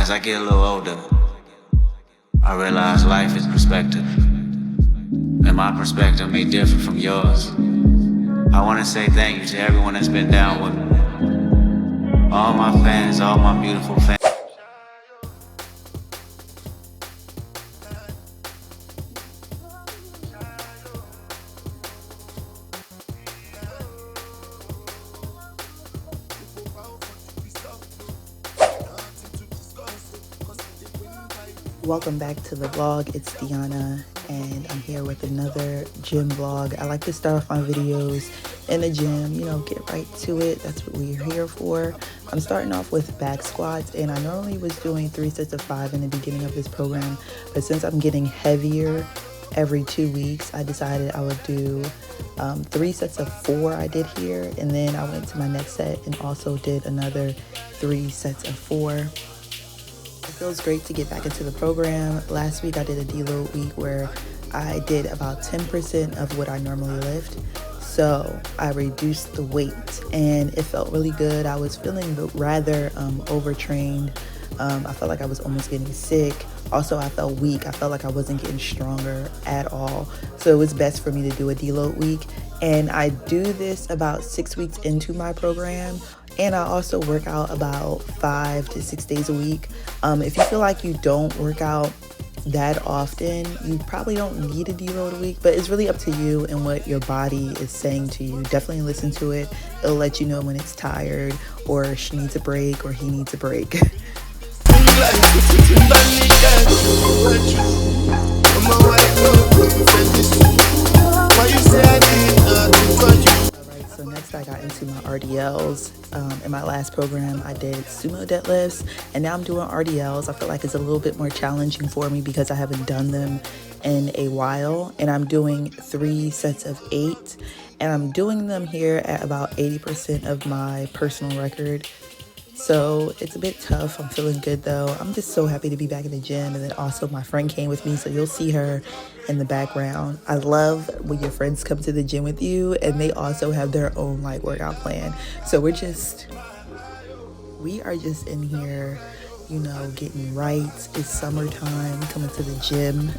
As I get a little older, I realize life is perspective, and my perspective may differ from yours. I want to say thank you to everyone that's been down with me. All my fans, all my beautiful fans. Welcome back to the vlog. It's Deanna and I'm here with another gym vlog. I like to start off my videos in the gym, get right to it. That's what we're here for. I'm starting off with back squats, and I normally was doing 3 sets of 5 in the beginning of this program, but since I'm getting heavier every 2 weeks, I decided I would do 3 sets of 4 I did here, and then I went to my next set and also did another 3 sets of 4. It feels great to get back into the program. Last week I did a deload week where I did about 10% of what I normally lift. So I reduced the weight and it felt really good. I was feeling rather overtrained. I felt like I was almost getting sick. Also, I felt weak. I felt like I wasn't getting stronger at all. So it was best for me to do a deload week. And I do this about 6 weeks into my program. And I also work out about 5 to 6 days a week. If you feel like you don't work out that often, you probably don't need a deload week, but it's really up to you and what your body is saying to you. Definitely listen to it. It'll let you know when it's tired or she needs a break or he needs a break. Alright, so next I got into my RDLs. In my last program I did sumo deadlifts, and now I'm doing RDLs. I feel like it's a little bit more challenging for me because I haven't done them in a while, and I'm doing 3 sets of 8, and I'm doing them here at about 80% of my personal record. So it's a bit tough. I'm feeling good though. I'm just so happy to be back in the gym. And then also my friend came with me, so you'll see her in the background. I love when your friends come to the gym with you and they also have their own workout plan. So we are just in here, getting right. It's summertime, coming to the gym.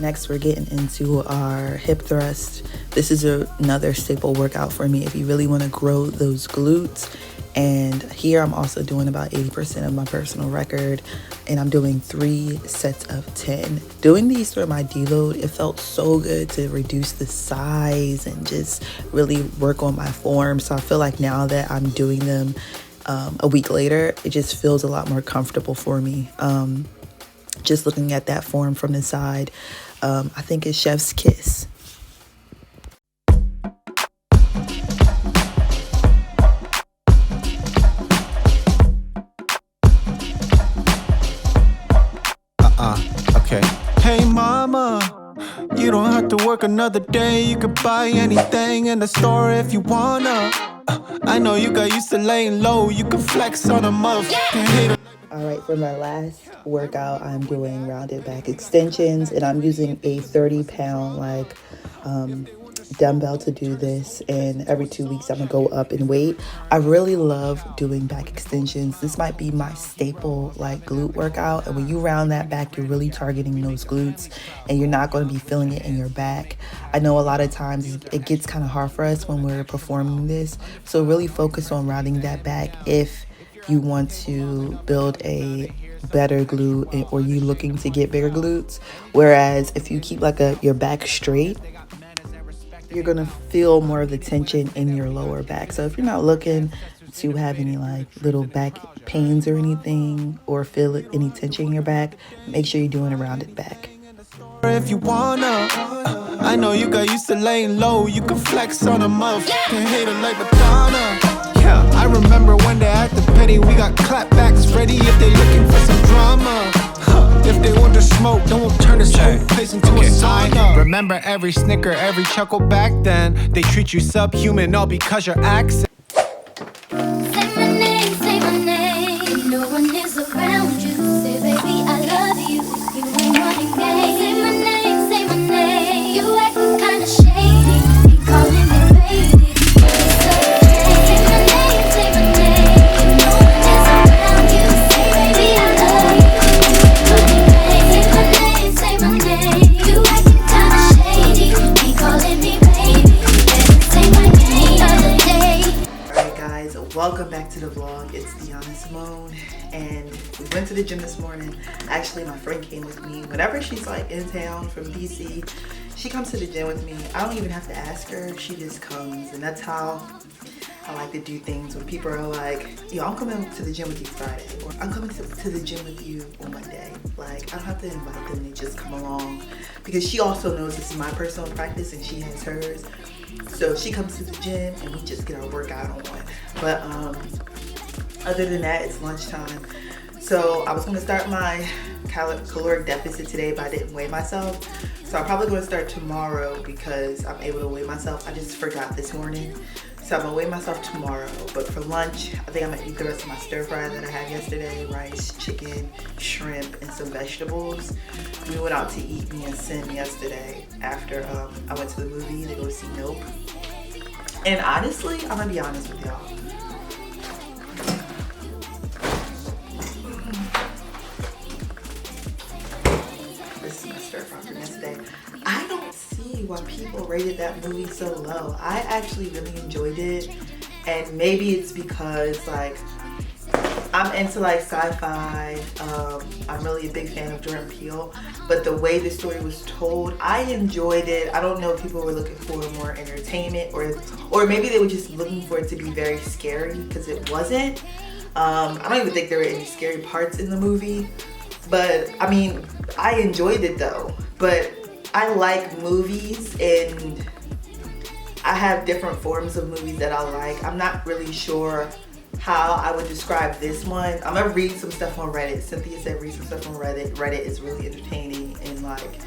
Next, we're getting into our hip thrust. This is another staple workout for me if you really want to grow those glutes. And here I'm also doing about 80% of my personal record, and I'm doing 3 sets of 10. Doing these for my deload, it felt so good to reduce the size and just really work on my form. So I feel like now that I'm doing them a week later, it just feels a lot more comfortable for me. Just looking at that form from the side, I think it's chef's kiss. Okay. Hey mama, you don't have to work another day. You can buy anything in the store if you wanna. I know you got used to laying low. You can flex on a motherfucking hater. Alright, for my last workout, I'm doing rounded back extensions, and I'm using a 30-pound dumbbell to do this, and every 2 weeks I'm gonna go up in weight. I really love doing back extensions. This might be my staple glute workout, and when you round that back, you're really targeting those glutes and you're not going to be feeling it in your back. I know a lot of times it gets kind of hard for us when we're performing this, so really focus on rounding that back if you want to build a better glute or you looking to get bigger glutes. Whereas if you keep your back straight, you're gonna feel more of the tension in your lower back. So if you're not looking to have any little back pains or anything, or feel any tension in your back, make sure you're doing a rounded back. If you wanna, I know you got used to laying low. You can flex on a motherfucking hater like Madonna. Yeah, I remember when they acted petty, we got clapbacks ready if they looking for some drama. If they want to smoke, then we'll turn this whole place into a sauna. Remember every snicker, every chuckle back then. They treat you subhuman all because your accent. Say my name, no one is around you. Say, baby, I love you, you ain't running game. Say my name, you acting kinda shady, you calling me baby. Say my name, no one is around you. Say, baby, I love you, say my name, you acting kinda shady, you calling me baby. Say my name, other day. Alright guys, welcome back to the vlog. It's Simone, and we went to the gym this morning. Actually, my friend came with me. Whenever she's like in town from DC, she comes to the gym with me. I don't even have to ask her, she just comes, and that's how I like to do things. When people are like, yo, I'm coming to the gym with you Friday, or I'm coming to the gym with you on Monday. Like, I don't have to invite them, they just come along, because she also knows this is my personal practice and she has hers. So she comes to the gym and we just get our workout on. But other than that, it's lunchtime. So I was gonna start my caloric deficit today, but I didn't weigh myself. So I'm probably gonna start tomorrow because I'm able to weigh myself. I just forgot this morning. So I'm gonna weigh myself tomorrow. But for lunch, I think I'm gonna eat the rest of my stir fry that I had yesterday. Rice, chicken, shrimp, and some vegetables. We went out to eat, me and Sim, yesterday after I went to the movie to go see Nope. And honestly, I'm gonna be honest with y'all. This is my stir fry from yesterday. I don't see why people rated that movie so low. I actually really enjoyed it, and maybe it's because like I'm into like sci-fi. I'm really a big fan of Jordan Peele, but the way the story was told, I enjoyed it. I don't know if people were looking for more entertainment, or maybe they were just looking for it to be very scary, because it wasn't. I don't even think there were any scary parts in the movie, but I mean, I enjoyed it though. But I like movies, and I have different forms of movies that I like. I'm not really sure how I would describe this one. I'm gonna read some stuff on Reddit. Cynthia said read some stuff on Reddit. Reddit is really entertaining, and like,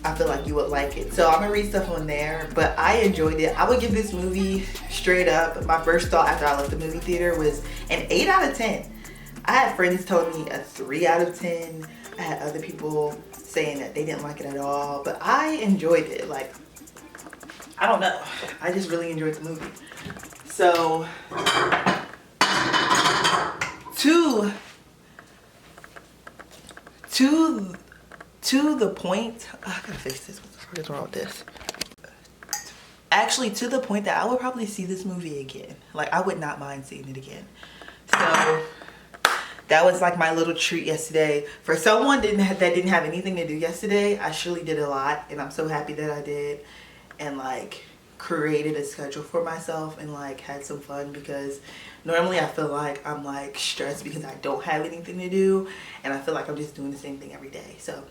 I feel like you would like it. So I'm gonna read stuff on there, but I enjoyed it. I would give this movie straight up, my first thought after I left the movie theater was an 8 out of 10. I had friends telling me a 3 out of 10. I had other people saying that they didn't like it at all, but I enjoyed it. Like, I don't know, I just really enjoyed the movie. So to the point, I gotta fix this. What the fuck is wrong with this? Actually, to the point that I would probably see this movie again. Like, I would not mind seeing it again. So that was like my little treat yesterday. For someone that didn't have anything to do yesterday, I surely did a lot, and I'm so happy that I did. And like, created a schedule for myself and like had some fun, because normally I feel like I'm like stressed because I don't have anything to do, and I feel like I'm just doing the same thing every day. So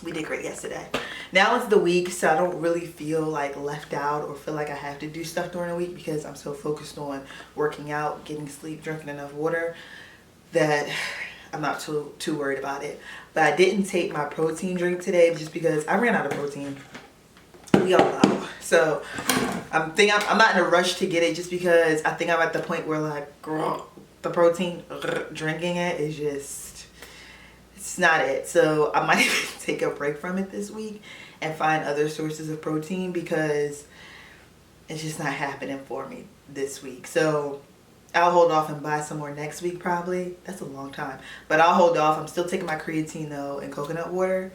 we did great yesterday. Now it's the week, so I don't really feel like left out or feel like I have to do stuff during the week, because I'm so focused on working out, getting sleep, drinking enough water, that I'm not too worried about it. But I didn't take my protein drink today just because I ran out of protein. We all know. So I'm not in a rush to get it, just because I think I'm at the point where like, girl, the protein, drinking it is just, it's not it. So I might even take a break from it this week and find other sources of protein, because it's just not happening for me this week. So I'll hold off and buy some more next week probably. That's a long time. But I'll hold off. I'm still taking my creatine though and coconut water.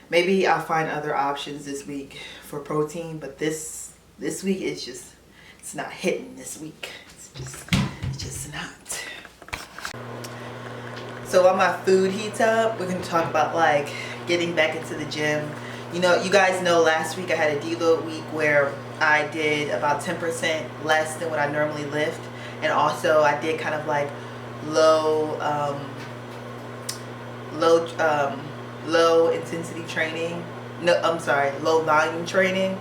Maybe I'll find other options this week for protein, but this week it's not hitting this week. It's just not. So while my food heats up, we're gonna talk about like getting back into the gym. You know, you guys know last week I had a deload week where I did about 10% less than what I normally lift, and also I did kind of like low intensity training. No, I'm sorry, low volume training.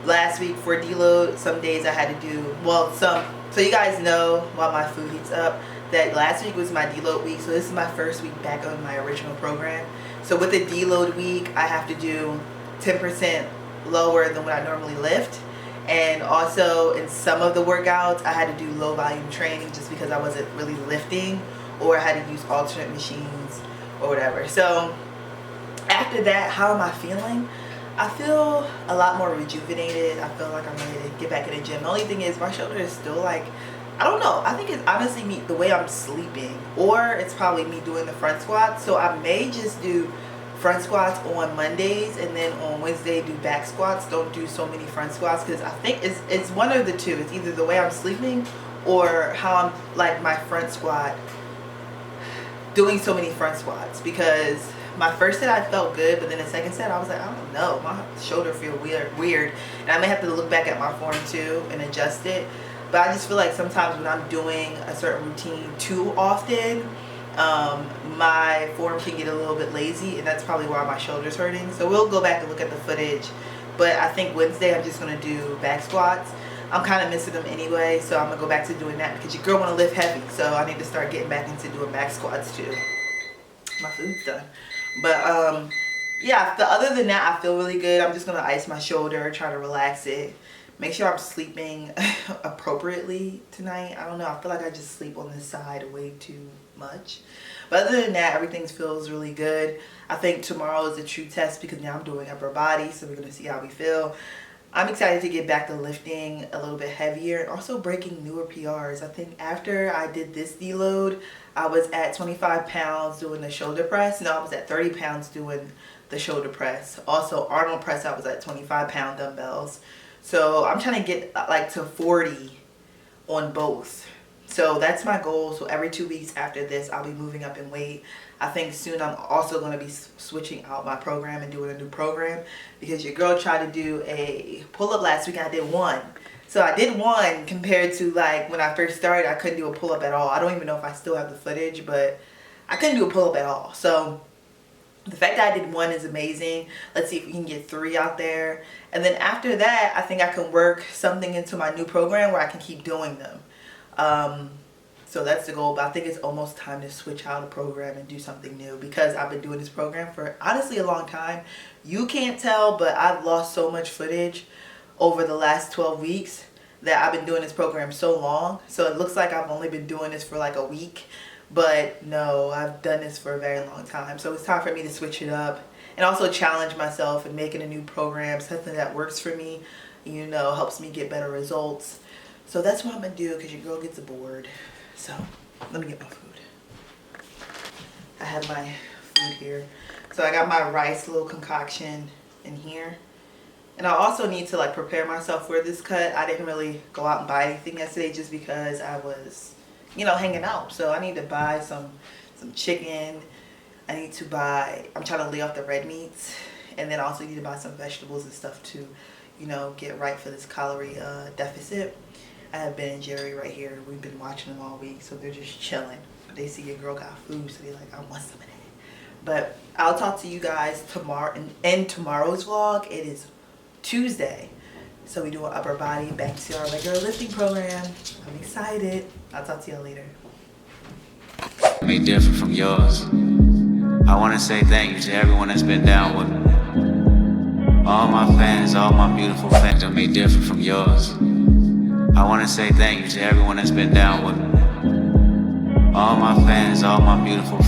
last week for deload, some days I had to do, well, so you guys know while my food heats up that last week was my deload week. So this is my first week back on my original program. So with the deload week, I have to do 10% lower than what I normally lift. And also in some of the workouts, I had to do low volume training just because I wasn't really lifting, or I had to use alternate machines or whatever. So after that, how am I feeling? I feel a lot more rejuvenated. I feel like I'm ready to get back in the gym. The only thing is my shoulder is still like, I don't know. I think it's honestly me, the way I'm sleeping, or it's probably me doing the front squats. So I may just do front squats on Mondays, and then on Wednesday do back squats. Don't do so many front squats, because I think it's one of the two. It's either the way I'm sleeping or how I'm like my front squat, doing so many front squats. Because my first set I felt good, but then the second set I was like, I don't know, my shoulder feel weird, and I may have to look back at my form too and adjust it. But I just feel like sometimes when I'm doing a certain routine too often, my form can get a little bit lazy, and that's probably why my shoulder's hurting. So we'll go back and look at the footage, but I think Wednesday I'm just going to do back squats. I'm kind of missing them anyway, so I'm going to go back to doing that because your girl want to lift heavy, so I need to start getting back into doing back squats too. My food's done. But yeah, other than that, I feel really good. I'm just going to ice my shoulder, try to relax it. Make sure I'm sleeping appropriately tonight. I don't know. I feel like I just sleep on this side way too much. But other than that, everything feels really good. I think tomorrow is a true test because now I'm doing upper body. So we're going to see how we feel. I'm excited to get back to lifting a little bit heavier and also breaking newer PRs. I think after I did this deload, I was at 25 pounds doing the shoulder press. No, I was at 30 pounds doing the shoulder press. Also, Arnold press, I was at 25-pound dumbbells. So I'm trying to get like to 40 on both. So that's my goal. So every 2 weeks after this, I'll be moving up in weight. I think soon I'm also going to be switching out my program and doing a new program, because your girl tried to do a pull-up last week and I did one. So I did one compared to like when I first started, I couldn't do a pull-up at all. I don't even know if I still have the footage, but I couldn't do a pull-up at all. So the fact that I did one is amazing. Let's see if we can get 3 out there. And then after that, I think I can work something into my new program where I can keep doing them. So that's the goal. But I think it's almost time to switch out a program and do something new, because I've been doing this program for honestly a long time. You can't tell, but I've lost so much footage over the last 12 weeks that I've been doing this program so long. So it looks like I've only been doing this for like a week. But no, I've done this for a very long time. So it's time for me to switch it up and also challenge myself and making a new program, something that works for me, you know, helps me get better results. So that's what I'm going to do, because your girl gets bored. So let me get my food. I have my food here. So I got my rice little concoction in here. And I also need to like prepare myself for this cut. I didn't really go out and buy anything yesterday just because I was, you know, hanging out. So I need to buy some chicken. I need to buy, I'm trying to lay off the red meats, and then I also need to buy some vegetables and stuff to, you know, get right for this calorie deficit. I have Ben and Jerry right here. We've been watching them all week, so they're just chilling. They see your girl got food, so they're like, I want some of that. But I'll talk to you guys tomorrow. In tomorrow's vlog, it is Tuesday. So we do an upper body, back to our regular lifting program. I'm excited. I'll talk to y'all later. Me different from yours. I want to say thank you to everyone that's been down with me. All my fans, all my beautiful fans are made different from yours. I want to say thank you to everyone that's been down with me. All my fans, all my beautiful fans.